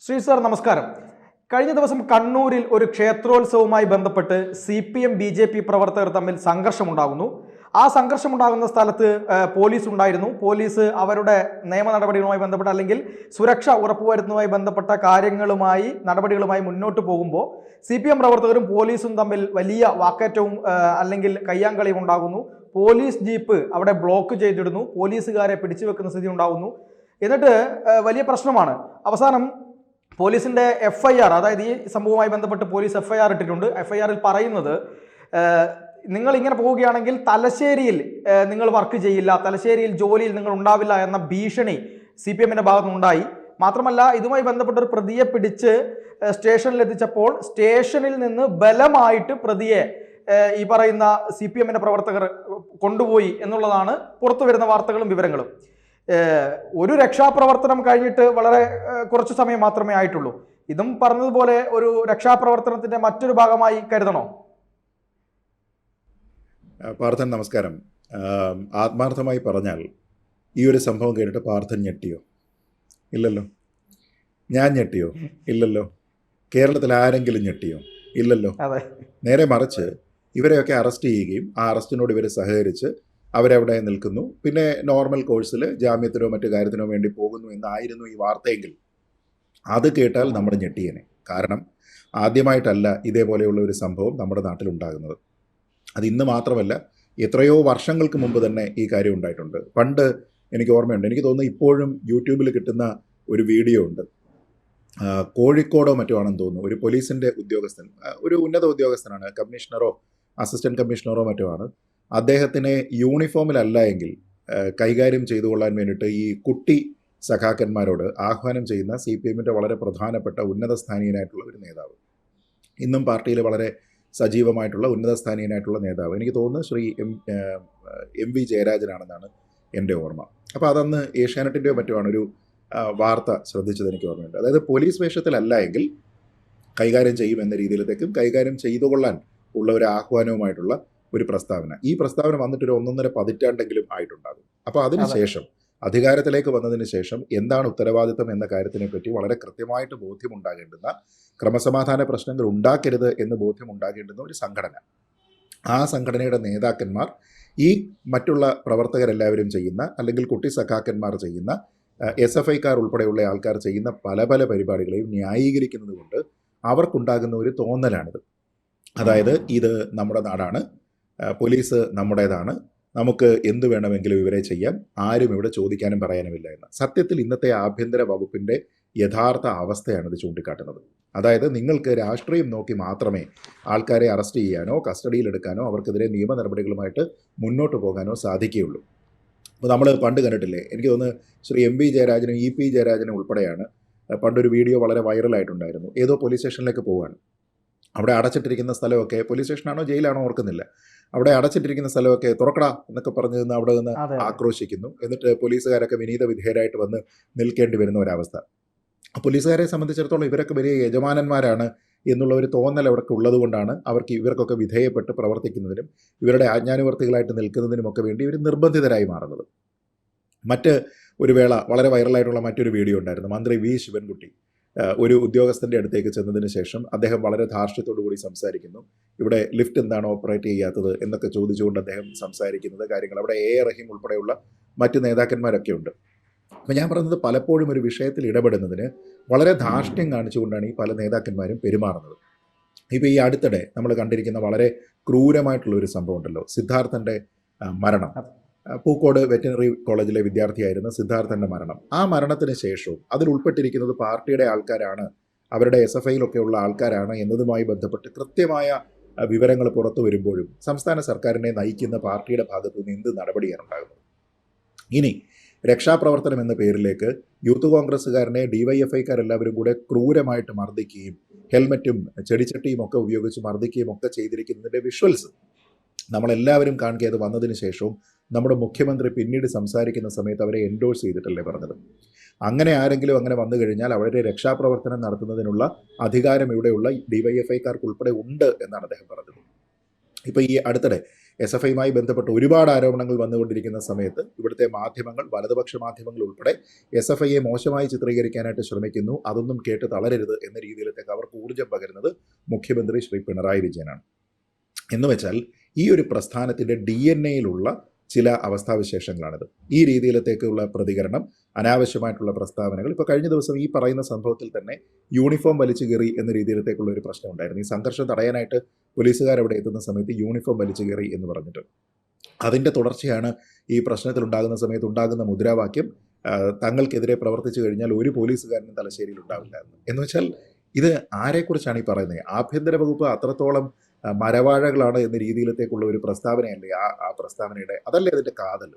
Shri sir നമസ്കാരം. കഴിഞ്ഞ ദിവസം കണ്ണൂരിൽ ഒരു ക്ഷേത്രോത്സവവുമായി ബന്ധപ്പെട്ട് CPM BJP പ്രവർത്തകർ തമ്മിൽ സംഘർഷമുണ്ടാകുന്നു. ആ സംഘർഷമുണ്ടാകുന്ന സ്ഥലത്ത് പോലീസ് ഉണ്ടായിരുന്നു. പോലീസ് അവരുടെ നിയമ നടപടികളുമായി ബന്ധപ്പെട്ട അല്ലെങ്കിൽ സുരക്ഷ ഉറപ്പുവരുത്തുന്നതുമായി ബന്ധപ്പെട്ട നടപടികളുമായി മുന്നോട്ട് പോകുമ്പോൾ CPM പ്രവർത്തകരും പോലീസും തമ്മിൽ വലിയ വാക്കേറ്റവും അല്ലെങ്കിൽ കയ്യാങ്കളിയും ഉണ്ടാകുന്നു. പോലീസ് ജീപ്പ് അവിടെ ബ്ലോക്ക് ചെയ്തിടുന്നു. പോലീസുകാരെ പിടിച്ചു വെക്കുന്ന സ്ഥിതി ഉണ്ടാകുന്നു. എന്നിട്ട് വലിയ പ്രശ്നമാണ്. അവസാനം പോലീസിന്റെ FIR, അതായത് ഈ സംഭവവുമായി ബന്ധപ്പെട്ട് പോലീസ് FIR ഇട്ടിട്ടുണ്ട്. FIR-ൽ പറയുന്നത് നിങ്ങൾ ഇങ്ങനെ പോവുകയാണെങ്കിൽ തലശ്ശേരിയിൽ നിങ്ങൾ വർക്ക് ചെയ്യില്ല, തലശ്ശേരിയിൽ ജോലിയിൽ നിങ്ങൾ ഉണ്ടാവില്ല എന്ന ഭീഷണി CPM-ന്റെ ഭാഗത്തുനിന്നുണ്ടായി. മാത്രമല്ല, ഇതുമായി ബന്ധപ്പെട്ട ഒരു പ്രതിയെ പിടിച്ച് സ്റ്റേഷനിൽ എത്തിച്ചപ്പോൾ സ്റ്റേഷനിൽ നിന്ന് ബലമായിട്ട് പ്രതിയെ ഈ പറയുന്ന CPM-ന്റെ പ്രവർത്തകർ കൊണ്ടുപോയി എന്നുള്ളതാണ് പുറത്തു വരുന്ന വാർത്തകളും വിവരങ്ങളും. ഒരു രക്ഷാപ്രവർത്തനം കഴിഞ്ഞിട്ട് വളരെ കുറച്ചു സമയം മാത്രമേ ആയിട്ടുള്ളൂ. ഇതും പറഞ്ഞതുപോലെ ഒരു രക്ഷാപ്രവർത്തനത്തിന്റെ മറ്റൊരു ഭാഗമായി കരുതണോ? പാർത്ഥൻ നമസ്കാരം. ആത്മാർത്ഥമായി പറഞ്ഞാൽ ഈ ഒരു സംഭവം കേട്ടിട്ട് പാർത്ഥൻ ഞെട്ടിയോ? ഇല്ലല്ലോ. ഞാൻ ഞെട്ടിയോ? ഇല്ലല്ലോ. കേരളത്തിൽ ആരെങ്കിലും ഞെട്ടിയോ? ഇല്ലല്ലോ. നേരെ മറിച്ച് ഇവരെയൊക്കെ അറസ്റ്റ് ചെയ്യുകയും ആ അറസ്റ്റിനോട് ഇവർ സഹകരിച്ച് അവരവിടെ നിൽക്കുന്നു. പിന്നെ നോർമൽ കോഴ്സിൽ ജാമ്യത്തിനോ മറ്റു കാര്യത്തിനോ വേണ്ടി പോകുന്നു എന്നായിരുന്നു ഈ വാർത്തയെങ്കിൽ അത് കേട്ടാൽ നമ്മൾ ഞെട്ടിയേനെ. കാരണം ആദ്യമായിട്ടല്ല ഇതേപോലെയുള്ള ഒരു സംഭവം നമ്മുടെ നാട്ടിലുണ്ടാകുന്നത്. അത് ഇന്ന് മാത്രമല്ല, എത്രയോ വർഷങ്ങൾക്ക് മുമ്പ് തന്നെ ഈ കാര്യം ഉണ്ടായിട്ടുണ്ട്. പണ്ട് എനിക്ക് ഓർമ്മയുണ്ട്, എനിക്ക് തോന്നുന്നു ഇപ്പോഴും യൂട്യൂബിൽ കിട്ടുന്ന ഒരു വീഡിയോ ഉണ്ട്. കോഴിക്കോടോ മറ്റോ ആണെന്ന് തോന്നുന്നു, ഒരു പോലീസിൻ്റെ ഉദ്യോഗസ്ഥൻ, ഒരു ഉന്നത ഉദ്യോഗസ്ഥനാണ്, കമ്മീഷണറോ അസിസ്റ്റൻറ്റ് കമ്മീഷണറോ മറ്റോ ആണ്. അദ്ദേഹത്തിനെ യൂണിഫോമിലല്ല എങ്കിൽ കൈകാര്യം ചെയ്തു കൊള്ളാൻ വേണ്ടിയിട്ട് ഈ കുട്ടി സഖാക്കന്മാരോട് ആഹ്വാനം ചെയ്യുന്ന CPM-ൻ്റെ വളരെ പ്രധാനപ്പെട്ട ഉന്നതസ്ഥാനീയനായിട്ടുള്ള ഒരു നേതാവ്, ഇന്നും പാർട്ടിയിൽ വളരെ സജീവമായിട്ടുള്ള ഉന്നതസ്ഥാനീയനായിട്ടുള്ള നേതാവ്, എനിക്ക് തോന്നുന്നു ശ്രീ MV ജയരാജനാണെന്നാണ് എൻ്റെ ഓർമ്മ. അപ്പോൾ അതന്ന് ഏഷ്യാനെറ്റിൻ്റെയോ മറ്റോ ആണ് ഒരു വാർത്ത ശ്രദ്ധിച്ചത് എനിക്ക് ഓർമ്മയുണ്ട്. അതായത് പോലീസ് വേഷത്തിലല്ല എങ്കിൽ കൈകാര്യം ചെയ്യുമെന്ന രീതിയിലത്തേക്കും കൈകാര്യം ചെയ്തു കൊള്ളാൻ ഉള്ള ഒരു ആഹ്വാനവുമായിട്ടുള്ള ഒരു പ്രസ്താവന. ഈ പ്രസ്താവന വന്നിട്ടൊരു 1.5 പതിറ്റാണ്ടെങ്കിലും ആയിട്ടുണ്ടാകും. അപ്പോൾ അതിനുശേഷം അധികാരത്തിലേക്ക് വന്നതിന് ശേഷം എന്താണ് ഉത്തരവാദിത്തം എന്ന കാര്യത്തിനെ പറ്റി വളരെ കൃത്യമായിട്ട് ബോധ്യമുണ്ടാകേണ്ടുന്ന, ക്രമസമാധാന പ്രശ്നങ്ങൾ ഉണ്ടാക്കരുത് എന്ന് ബോധ്യമുണ്ടാകേണ്ടുന്ന ഒരു സംഘടന, ആ സംഘടനയുടെ നേതാക്കന്മാർ ഈ മറ്റുള്ള പ്രവർത്തകരെല്ലാവരും ചെയ്യുന്ന, അല്ലെങ്കിൽ കുട്ടി സഖാക്കന്മാർ ചെയ്യുന്ന, SFI-ക്കാർ ഉൾപ്പെടെയുള്ള ആൾക്കാർ ചെയ്യുന്ന പല പല പരിപാടികളെയും ന്യായീകരിക്കുന്നത് കൊണ്ട് അവർക്കുണ്ടാകുന്ന ഒരു തോന്നലാണിത്. അതായത് ഇത് നമ്മുടെ നാടാണ്, പോലീസ് നമ്മുടേതാണ്, നമുക്ക് എന്തു വേണമെങ്കിലും ഇവരെ ചെയ്യാം, ആരും ഇവിടെ ചോദിക്കാനും പറയാനുമില്ല എന്ന്. സത്യത്തിൽ ഇന്നത്തെ ആഭ്യന്തര വകുപ്പിൻ്റെ യഥാർത്ഥ അവസ്ഥയാണിത് ചൂണ്ടിക്കാട്ടുന്നത്. അതായത് നിങ്ങൾക്ക് രാഷ്ട്രീയം നോക്കി മാത്രമേ ആൾക്കാരെ അറസ്റ്റ് ചെയ്യാനോ കസ്റ്റഡിയിലെടുക്കാനോ അവർക്കെതിരെ നിയമ നടപടികളുമായിട്ട് മുന്നോട്ട് പോകാനോ സാധിക്കുകയുള്ളൂ. അപ്പോൾ നമ്മൾ പണ്ട് കണ്ടിട്ടില്ലേ, എനിക്ക് തോന്നുന്നു ശ്രീ MV ജയരാജനും EP ജയരാജനും ഉൾപ്പെടെയാണ് പണ്ടൊരു വീഡിയോ വളരെ വൈറലായിട്ടുണ്ടായിരുന്നു. ഏതോ പോലീസ് സ്റ്റേഷനിലേക്ക് പോവുകയാണ്. അവിടെ അടച്ചിട്ടിരിക്കുന്ന സ്ഥലമൊക്കെ, പോലീസ് സ്റ്റേഷനാണോ ജയിലാണോ ഓർക്കുന്നില്ല, അവിടെ അടച്ചിട്ടിരിക്കുന്ന സ്ഥലമൊക്കെ തുറക്കടാ എന്നൊക്കെ പറഞ്ഞ് നിന്ന് അവിടെ നിന്ന് ആക്രോശിക്കുന്നു. എന്നിട്ട് പോലീസുകാരൊക്കെ വിനീത വിധേയരായിട്ട് വന്ന് നിൽക്കേണ്ടി വരുന്ന ഒരവസ്ഥ. പോലീസുകാരെ സംബന്ധിച്ചിടത്തോളം ഇവരൊക്കെ വലിയ യജമാനന്മാരാണ് എന്നുള്ള ഒരു തോന്നൽ അവർക്ക് ഉള്ളത് കൊണ്ടാണ് ഇവർക്കൊക്കെ വിധേയപ്പെട്ട് പ്രവർത്തിക്കുന്നതിനും ഇവരുടെ ആജ്ഞാനുവർത്തികളായിട്ട് നിൽക്കുന്നതിനുമൊക്കെ വേണ്ടി ഇവർ നിർബന്ധിതരായി മാറുന്നത്. മറ്റ് ഒരു വേള വളരെ വൈറലായിട്ടുള്ള മറ്റൊരു വീഡിയോ ഉണ്ടായിരുന്നു. മന്ത്രി V ശിവൻകുട്ടി ഒരു ഉദ്യോഗസ്ഥൻ്റെ അടുത്തേക്ക് ചെന്നതിന് ശേഷം അദ്ദേഹം വളരെ ധാർഷ്ട്യത്തോടു കൂടി സംസാരിക്കുന്നു. ഇവിടെ ലിഫ്റ്റ് എന്താണ് ഓപ്പറേറ്റ് ചെയ്യാത്തത് എന്നൊക്കെ ചോദിച്ചുകൊണ്ട് അദ്ദേഹം സംസാരിക്കുന്നത് കാര്യങ്ങൾ. അവിടെ റഹീം ഉൾപ്പെടെയുള്ള മറ്റ് നേതാക്കന്മാരൊക്കെ ഉണ്ട്. അപ്പോൾ ഞാൻ പറയുന്നത്, പലപ്പോഴും ഒരു വിഷയത്തിൽ ഇടപെടുന്നതിന് വളരെ ധാർഷ്ട്യം കാണിച്ചുകൊണ്ടാണ് ഈ പല നേതാക്കന്മാരും പെരുമാറുന്നത്. ഇപ്പോൾ ഈ അടുത്തിടെ നമ്മൾ കണ്ടിരിക്കുന്ന വളരെ ക്രൂരമായിട്ടുള്ള ഒരു സംഭവം ഉണ്ടല്ലോ, സിദ്ധാർത്ഥൻ്റെ മരണം. പൂക്കോട് വെറ്റിനറി കോളേജിലെ വിദ്യാർത്ഥിയായിരുന്ന സിദ്ധാർത്ഥൻ്റെ മരണം. ആ മരണത്തിന് ശേഷവും അതിൽ ഉൾപ്പെട്ടിരിക്കുന്നത് പാർട്ടിയുടെ ആൾക്കാരാണ്, അവരുടെ SFI-യിലൊക്കെ ഉള്ള ആൾക്കാരാണ് എന്നതുമായി ബന്ധപ്പെട്ട് കൃത്യമായ വിവരങ്ങൾ പുറത്തു വരുമ്പോഴും സംസ്ഥാന സർക്കാരിനെ നയിക്കുന്ന പാർട്ടിയുടെ ഭാഗത്തു നിന്ന് എന്ത് നടപടിയാണ് ഉണ്ടാകുന്നത്? ഇനി രക്ഷാപ്രവർത്തനം എന്ന പേരിലേക്ക് യൂത്ത് കോൺഗ്രസ്സുകാരനെ DYFI-ക്കാരെല്ലാവരും കൂടെ ക്രൂരമായിട്ട് മർദ്ദിക്കുകയും ഹെൽമറ്റും ചെടിച്ചട്ടിയും ഒക്കെ ഉപയോഗിച്ച് മർദ്ദിക്കുകയും ഒക്കെ ചെയ്തിരിക്കുന്നതിൻ്റെ വിഷ്വൽസ് നമ്മളെല്ലാവരും കാണുക. അത് വന്നതിന് ശേഷവും നമ്മുടെ മുഖ്യമന്ത്രി പിന്നീട് സംസാരിക്കുന്ന സമയത്ത് അവരെ എൻഡോഴ്സ് ചെയ്തിട്ടല്ലേ പറഞ്ഞത്. അങ്ങനെ ആരെങ്കിലും അങ്ങനെ വന്നു കഴിഞ്ഞാൽ അവരുടെ രക്ഷാപ്രവർത്തനം നടത്തുന്നതിനുള്ള അധികാരം ഇവിടെയുള്ള DYFI-ക്കാർക്ക് ഉൾപ്പെടെ ഉണ്ട് എന്നാണ് അദ്ദേഹം പറഞ്ഞത്. ഇപ്പോൾ ഈ അടുത്തിടെ SFIയുമായി ബന്ധപ്പെട്ട് ഒരുപാട് ആരോപണങ്ങൾ വന്നുകൊണ്ടിരിക്കുന്ന സമയത്ത് ഇവിടുത്തെ മാധ്യമങ്ങൾ, വലതുപക്ഷ മാധ്യമങ്ങൾ ഉൾപ്പെടെ SFIയെ മോശമായി ചിത്രീകരിക്കാനായിട്ട് ശ്രമിക്കുന്നു. അതൊന്നും കേട്ട് തളരരുത് എന്ന രീതിയിലേക്ക് അവർക്ക് ഊർജ്ജം പകരുന്നത് മുഖ്യമന്ത്രി ശ്രീ പിണറായി വിജയനാണ്. എന്നുവെച്ചാൽ ഈ ഒരു പ്രസ്ഥാനത്തിൻ്റെ DNA-യിലുള്ള ചില അവസ്ഥാവിശേഷങ്ങളാണിത്. ഈ രീതിയിലത്തേക്കുള്ള പ്രതികരണം, അനാവശ്യമായിട്ടുള്ള പ്രസ്താവനകൾ. ഇപ്പോൾ കഴിഞ്ഞ ദിവസം ഈ പറയുന്ന സംഭവത്തിൽ തന്നെ യൂണിഫോം വലിച്ചു കീറി എന്ന രീതിയിലത്തേക്കുള്ള ഒരു പ്രശ്നം ഉണ്ടായിരുന്നു. ഈ സംഘർഷം തടയാനായിട്ട് പോലീസുകാരവിടെ എത്തുന്ന സമയത്ത് യൂണിഫോം വലിച്ചു കീറി എന്ന് പറഞ്ഞിട്ട് അതിൻ്റെ തുടർച്ചയാണ് ഈ പ്രശ്നത്തിലുണ്ടാകുന്ന സമയത്ത് ഉണ്ടാകുന്ന മുദ്രാവാക്യം, തങ്ങൾക്കെതിരെ പ്രവർത്തിച്ചു കഴിഞ്ഞാൽ ഒരു പോലീസുകാരനും തലശ്ശേരിയിൽ ഉണ്ടാവില്ല എന്ന് വെച്ചാൽ ഇത് ആരെക്കുറിച്ചാണ് ഈ പറയുന്നത്? ആഭ്യന്തര വകുപ്പ് അത്രത്തോളം മരവാഴകളാണ് എന്ന രീതിയിലത്തേക്കുള്ള ഒരു പ്രസ്താവനയല്ലേ ആ പ്രസ്താവനയുടെ? അതല്ലേ അതിൻ്റെ കാതൽ?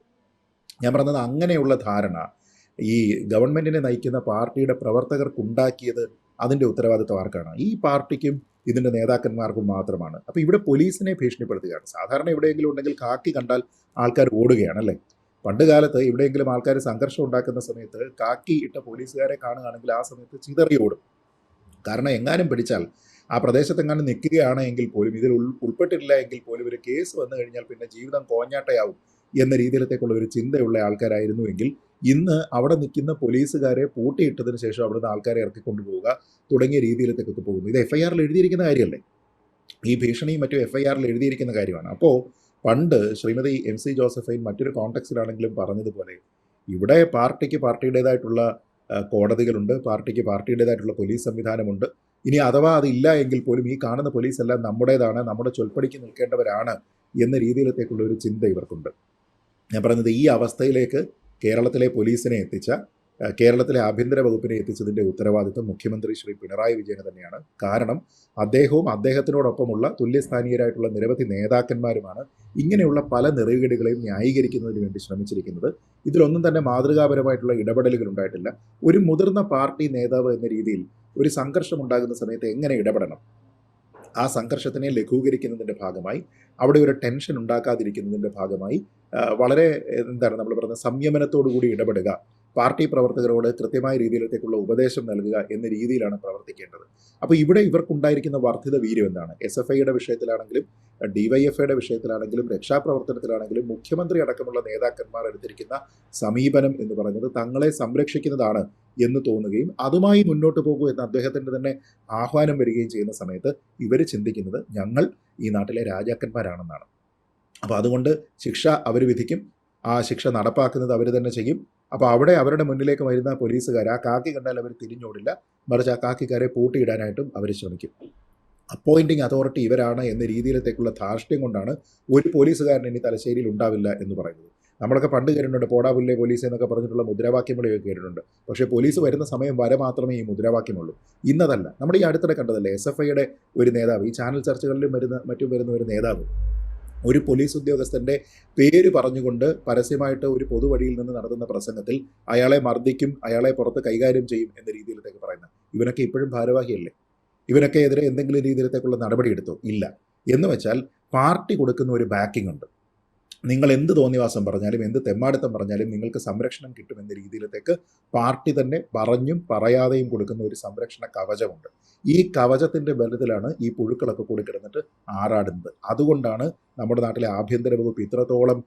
ഞാൻ പറഞ്ഞത് അങ്ങനെയുള്ള ധാരണ ഈ ഗവൺമെൻറ്റിനെ നയിക്കുന്ന പാർട്ടിയുടെ പ്രവർത്തകർക്കുണ്ടാക്കിയത് അതിൻ്റെ ഉത്തരവാദിത്വം ആർക്കാണ്? ഈ പാർട്ടിക്കും ഇതിൻ്റെ നേതാക്കന്മാർക്കും മാത്രമാണ്. അപ്പോൾ ഇവിടെ പോലീസിനെ ഭീഷണിപ്പെടുത്തുകയാണ്. സാധാരണ എവിടെയെങ്കിലും ഉണ്ടെങ്കിൽ കാക്കി കണ്ടാൽ ആൾക്കാർ ഓടുകയാണല്ലേ. പണ്ട് കാലത്ത് എവിടെയെങ്കിലും ആൾക്കാർ സംഘർഷം ഉണ്ടാക്കുന്ന സമയത്ത് കാക്കി ഇട്ട പോലീസുകാരെ കാണുകയാണെങ്കിൽ ആ സമയത്ത് ചിതറി ഓടും. കാരണം എങ്ങാനും പിടിച്ചാൽ ആ പ്രദേശത്തെങ്ങാനും നിൽക്കുകയാണ് എങ്കിൽ പോലും, ഇതിൽ ഉൾപ്പെട്ടിട്ടില്ല എങ്കിൽ പോലും ഒരു കേസ് വന്നു കഴിഞ്ഞാൽ പിന്നെ ജീവിതം കോഞ്ഞാട്ടയാവും എന്ന രീതിയിലത്തേക്കുള്ള ഒരു ചിന്തയുള്ള ആൾക്കാരായിരുന്നുവെങ്കിൽ ഇന്ന് അവിടെ നിൽക്കുന്ന പോലീസുകാരെ പൂട്ടിയിട്ടതിന് ശേഷം അവിടുന്ന് ആൾക്കാരെ ഇറക്കിക്കൊണ്ടുപോവുക തുടങ്ങിയ രീതിയിലത്തേക്കൊക്കെ പോകുന്നു. ഇത് FIRൽ എഴുതിയിരിക്കുന്ന കാര്യമല്ലേ? ഈ ഭീഷണിയും മറ്റും FIRൽ എഴുതിയിരിക്കുന്ന കാര്യമാണ്. അപ്പോൾ പണ്ട് ശ്രീമതി MC ജോസഫൈൻ മറ്റൊരു കോണ്ടെക്സ്റ്റിലാണെങ്കിലും പറഞ്ഞതുപോലെ ഇവിടെ പാർട്ടിക്ക് പാർട്ടിയുടേതായിട്ടുള്ള കോടതികളുണ്ട്, പാർട്ടിക്ക് പാർട്ടിയുടേതായിട്ടുള്ള പോലീസ് സംവിധാനമുണ്ട്. ഇനി അഥവാ അതില്ല എങ്കിൽ പോലും ഈ കാണുന്ന പോലീസ് എല്ലാം നമ്മുടേതാണ്, നമ്മുടെ ചൊൽപ്പടിക്ക് നിൽക്കേണ്ടവരാണ് എന്ന രീതിയിലത്തേക്കുള്ള ഒരു ചിന്ത ഇവർക്കുണ്ട്. ഞാൻ പറഞ്ഞത് ഈ അവസ്ഥയിലേക്ക് കേരളത്തിലെ പോലീസിനെ എത്തിച്ച, കേരളത്തിലെ ആഭ്യന്തര വകുപ്പിനെ എത്തിച്ചതിൻ്റെ ഉത്തരവാദിത്വം മുഖ്യമന്ത്രി ശ്രീ പിണറായി വിജയന് തന്നെയാണ്. കാരണം അദ്ദേഹവും അദ്ദേഹത്തിനോടൊപ്പമുള്ള തുല്യസ്ഥാനീയരായിട്ടുള്ള നിരവധി നേതാക്കന്മാരുമാണ് ഇങ്ങനെയുള്ള പല നെറുകേടുകളെയും ന്യായീകരിക്കുന്നതിന് വേണ്ടി ശ്രമിച്ചിരിക്കുന്നത്. ഇതിലൊന്നും തന്നെ മാതൃകാപരമായിട്ടുള്ള ഇടപെടലുകൾ ഉണ്ടായിട്ടില്ല. ഒരു മുതിർന്ന പാർട്ടി നേതാവ് എന്ന രീതിയിൽ ഒരു സംഘർഷം ഉണ്ടാകുന്ന സമയത്ത് എങ്ങനെ ഇടപെടണം, ആ സംഘർഷത്തിനെ ലഘൂകരിക്കുന്നതിൻ്റെ ഭാഗമായി, അവിടെ ഒരു ടെൻഷൻ ഉണ്ടാക്കാതിരിക്കുന്നതിൻ്റെ ഭാഗമായി വളരെ നമ്മൾ പറയുന്ന സംയമനത്തോടു കൂടി ഇടപെടുക, പാർട്ടി പ്രവർത്തകരോട് കൃത്യമായ രീതിയിലത്തേക്കുള്ള ഉപദേശം നൽകുക എന്ന രീതിയിലാണ് പ്രവർത്തിക്കേണ്ടത്. അപ്പോൾ ഇവിടെ ഇവർക്കുണ്ടായിരിക്കുന്ന വർദ്ധിത വീര്യം എന്താണ്? SFIയുടെ വിഷയത്തിലാണെങ്കിലും DYFIയുടെ വിഷയത്തിലാണെങ്കിലും രക്ഷാപ്രവർത്തനത്തിലാണെങ്കിലും മുഖ്യമന്ത്രി അടക്കമുള്ള നേതാക്കന്മാർ എടുത്തിരിക്കുന്ന സമീപനം എന്ന് പറയുന്നത് തങ്ങളെ സംരക്ഷിക്കുന്നതാണ് എന്ന് തോന്നുകയും അതുമായി മുന്നോട്ട് പോകൂ എന്ന് അദ്ദേഹത്തിൻ്റെ തന്നെ ആഹ്വാനം വരികയും ചെയ്യുന്ന സമയത്ത് ഇവർ ചിന്തിക്കുന്നത് ഞങ്ങൾ ഈ നാട്ടിലെ രാജാക്കന്മാരാണെന്നാണ്. അപ്പോൾ അതുകൊണ്ട് ശിക്ഷ അവർ വിധിക്കും, ആ ശിക്ഷ നടപ്പാക്കുന്നത് അവർ തന്നെ ചെയ്യും. അപ്പോൾ അവിടെ അവരുടെ മുന്നിലേക്ക് വരുന്ന പോലീസുകാർ ആ കാക്കി കണ്ടാൽ അവർ തിരിഞ്ഞോടില്ല, മറിച്ച് ആ കാക്കിക്കാരെ പൂട്ടിയിടാനായിട്ടും അവർ ശ്രമിക്കും. അപ്പോയിൻറ്റിങ് അതോറിറ്റി ഇവരാണ് എന്ന രീതിയിലത്തേക്കുള്ള ധാർഷ്ട്യം കൊണ്ടാണ് ഒരു പോലീസുകാരൻ ഇനി തലശ്ശേരിയിൽ ഉണ്ടാവില്ല എന്ന് പറയുന്നത്. നമ്മളൊക്കെ പണ്ട് കേട്ടിട്ടുണ്ട് പോടാപുല്ലേ പോലീസ് എന്നൊക്കെ പറഞ്ഞിട്ടുള്ള മുദ്രാവാക്യങ്ങളൊക്കെ കേട്ടിട്ടുണ്ട്. പക്ഷേ പോലീസ് വരുന്ന സമയം വരെ മാത്രമേ ഈ മുദ്രാവാക്യമുള്ളൂ. ഇന്നതല്ല. നമ്മുടെ ഈ അടുത്തിടെ കണ്ടതല്ലേ SFIയുടെ ഒരു നേതാവ്, ഈ ചാനൽ ചർച്ചകളിലും മറ്റും വരുന്ന ഒരു നേതാവ് ഒരു പോലീസ് ഉദ്യോഗസ്ഥൻ്റെ പേര് പറഞ്ഞുകൊണ്ട് പരസ്യമായിട്ട് ഒരു പൊതുവഴിയിൽ നിന്ന് നടത്തുന്ന പ്രസംഗത്തിൽ അയാളെ മർദ്ദിക്കും, അയാളെ പുറത്ത് കൈകാര്യം ചെയ്യും എന്ന രീതിയിലത്തേക്ക് പറയുന്നത്. ഇവനൊക്കെ ഇപ്പോഴും ഭാരവാഹിയല്ലേ? ഇവനൊക്കെ എതിരെ എന്തെങ്കിലും രീതിയിലത്തേക്കുള്ള നടപടി എടുത്തോ? ഇല്ല. എന്ന് വെച്ചാൽ പാർട്ടി കൊടുക്കുന്ന ഒരു ബാക്കിംഗ് ഉണ്ട്. നിങ്ങൾ എന്ത് തോന്നിവാസം പറഞ്ഞാലും എന്ത് തെമ്മാടിത്തം പറഞ്ഞാലും നിങ്ങൾക്ക് സംരക്ഷണം കിട്ടുമെന്ന രീതിയിലത്തേക്ക് പാർട്ടി തന്നെ പറഞ്ഞും പറയാതെയും കൊടുക്കുന്ന ഒരു സംരക്ഷണ കവചമുണ്ട്. ഈ കവചത്തിൻ്റെ ബലത്തിലാണ് ഈ പുഴുക്കളൊക്കെ കൂടി കിടന്നിട്ട് ആറാടുന്നത്. അതുകൊണ്ടാണ് നമ്മുടെ നാട്ടിലെ ആഭ്യന്തര വകുപ്പ് ഇത്രത്തോളം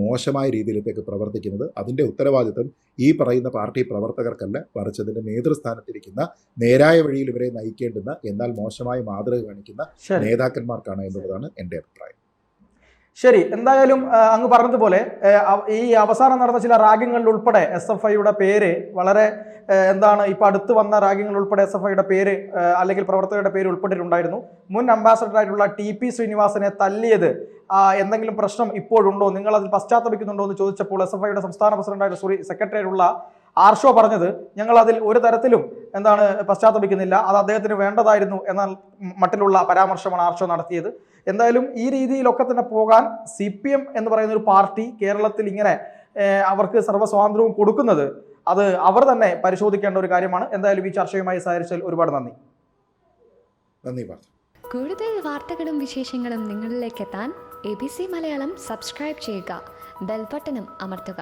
മോശമായ രീതിയിലത്തേക്ക് പ്രവർത്തിക്കുന്നത്. അതിൻ്റെ ഉത്തരവാദിത്വം ഈ പറയുന്ന പാർട്ടി പ്രവർത്തകർക്കല്ല, മറിച്ച് അതിൻ്റെ നേതൃസ്ഥാനത്തിരിക്കുന്ന നേരായ വഴിയിൽ ഇവരെ നയിക്കേണ്ടുന്ന എന്നാൽ മോശമായ മാതൃക കാണിക്കുന്ന നേതാക്കന്മാർക്കാണ് എന്നുള്ളതാണ് എൻ്റെ അഭിപ്രായം. ശരി, എന്തായാലും അങ്ങ് പറഞ്ഞതുപോലെ ഈ അവസാനം നടന്ന ചില റാഗിങ്ങളിൽ ഉൾപ്പെടെ SFIയുടെ പേര് വളരെ ഇപ്പോൾ അടുത്ത് വന്ന റാഗിങ്ങൾ ഉൾപ്പെടെ SFIയുടെ പേര് അല്ലെങ്കിൽ പ്രവർത്തകരുടെ പേര് ഉൾപ്പെട്ടിട്ടുണ്ടായിരുന്നു. മുൻ അംബാസഡറായിട്ടുള്ള TP ശ്രീനിവാസനെ തല്ലിയത് എന്തെങ്കിലും പ്രശ്നം ഇപ്പോഴുണ്ടോ, നിങ്ങൾ അതിൽ പശ്ചാത്തപിക്കുന്നുണ്ടോ എന്ന് ചോദിച്ചപ്പോൾ SFIയുടെ സംസ്ഥാന പ്രസിഡന്റായിട്ട് സെക്രട്ടറിയായിട്ടുള്ള ആർഷോ പറഞ്ഞത് ഞങ്ങൾ അതിൽ ഒരു തരത്തിലും പശ്ചാത്തപിക്കുന്നില്ല, അത് അദ്ദേഹത്തിന് വേണ്ടതായിരുന്നു എന്നാൽ മട്ടിലുള്ള പരാമർശമാണ് ആർഷോ നടത്തിയത്. എന്തായാലും ഈ രീതിയിലൊക്കെ തന്നെ പോകാൻ CPM എന്ന് പറയുന്ന ഒരു പാർട്ടി കേരളത്തിൽ ഇങ്ങനെ അവർക്ക് സർവ്വസ്വാതന്ത്ര്യവും കൊടുക്കുന്നത് അത് അവർ തന്നെ പരിശോധിക്കേണ്ട ഒരു കാര്യമാണ്. എന്തായാലും ഈ ചർച്ചയുമായി സഹകരിച്ചതിൽ ഒരുപാട് നന്ദി. കൂടുതൽ വാർത്തകളും വിശേഷങ്ങളും നിങ്ങളിലേക്ക് എത്താൻ ABC മലയാളം സബ്സ്ക്രൈബ് ചെയ്യുക, ബെൽ ബട്ടണും അമർത്തുക.